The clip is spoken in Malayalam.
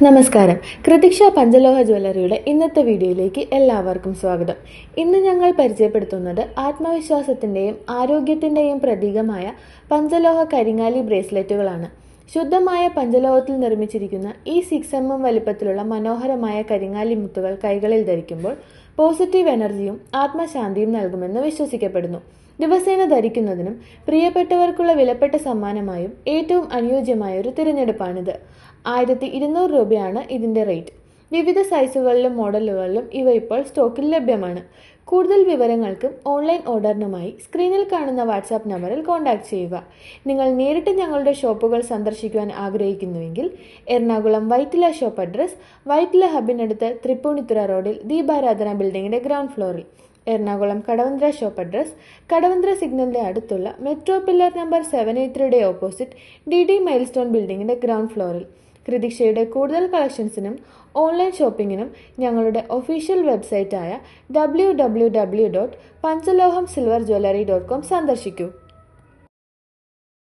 നമസ്കാരം. കൃതിക്ഷ പഞ്ചലോഹ ജ്വല്ലറിയുടെ ഇന്നത്തെ വീഡിയോയിലേക്ക് എല്ലാവർക്കും സ്വാഗതം. ഇന്ന് ഞങ്ങൾ പരിചയപ്പെടുത്തുന്നത് ആത്മവിശ്വാസത്തിൻ്റെയും ആരോഗ്യത്തിൻ്റെയും പ്രതീകമായ പഞ്ചലോഹ കരിങ്ങാലി ബ്രേസ്ലെറ്റുകളാണ്. ശുദ്ധമായ പഞ്ചലോഹത്തിൽ നിർമ്മിച്ചിരിക്കുന്ന ഈ 6mm വലിപ്പത്തിലുള്ള മനോഹരമായ കരിങ്ങാലി മുത്തുകൾ കൈകളിൽ ധരിക്കുമ്പോൾ പോസിറ്റീവ് എനർജിയും ആത്മശാന്തിയും നൽകുമെന്ന് വിശ്വസിക്കപ്പെടുന്നു. ദിവസേന ധരിക്കുന്നതിനും പ്രിയപ്പെട്ടവർക്കുള്ള വിലപ്പെട്ട സമ്മാനമായും ഏറ്റവും അനുയോജ്യമായ ഒരു തിരഞ്ഞെടുപ്പാണിത്. 1200 രൂപയാണ് ഇതിൻ്റെ റേറ്റ്. വിവിധ സൈസുകളിലും മോഡലുകളിലും ഇവ ഇപ്പോൾ സ്റ്റോക്കിൽ ലഭ്യമാണ്. കൂടുതൽ വിവരങ്ങൾക്കും ഓൺലൈൻ ഓർഡറിനുമായി സ്ക്രീനിൽ കാണുന്ന വാട്സാപ്പ് നമ്പറിൽ കോൺടാക്ട് ചെയ്യുക. നിങ്ങൾ നേരിട്ട് ഞങ്ങളുടെ ഷോപ്പുകൾ സന്ദർശിക്കുവാൻ ആഗ്രഹിക്കുന്നുവെങ്കിൽ എറണാകുളം വൈറ്റില ഷോപ്പ് അഡ്രസ് വൈറ്റില ഹബിനടുത്ത് തൃപ്പൂണിത്തുറ റോഡിൽ ദീപാരാധന ബിൽഡിങ്ങിൻ്റെ ഗ്രൗണ്ട് ഫ്ലോറിൽ, എറണാകുളം കടവന്ത്ര ഷോപ്പ് അഡ്രസ് കടവന്ത്ര സിഗ്നലിൻ്റെ അടുത്തുള്ള മെട്രോ പില്ലർ നമ്പർ 783യുടെ ഓപ്പോസിറ്റ് DD മൈൽ സ്റ്റോൺ ബിൽഡിങ്ങിൻ്റെ ഗ്രൗണ്ട് ഫ്ലോറിൽ. കൃതിക്ഷയുടെ കൂടുതൽ കളക്ഷൻസിനും ഓൺലൈൻ ഷോപ്പിങ്ങിനും ഞങ്ങളുടെ ഒഫീഷ്യൽ വെബ്സൈറ്റായ www.panchalohamsilverjewellery.com സന്ദർശിക്കൂ.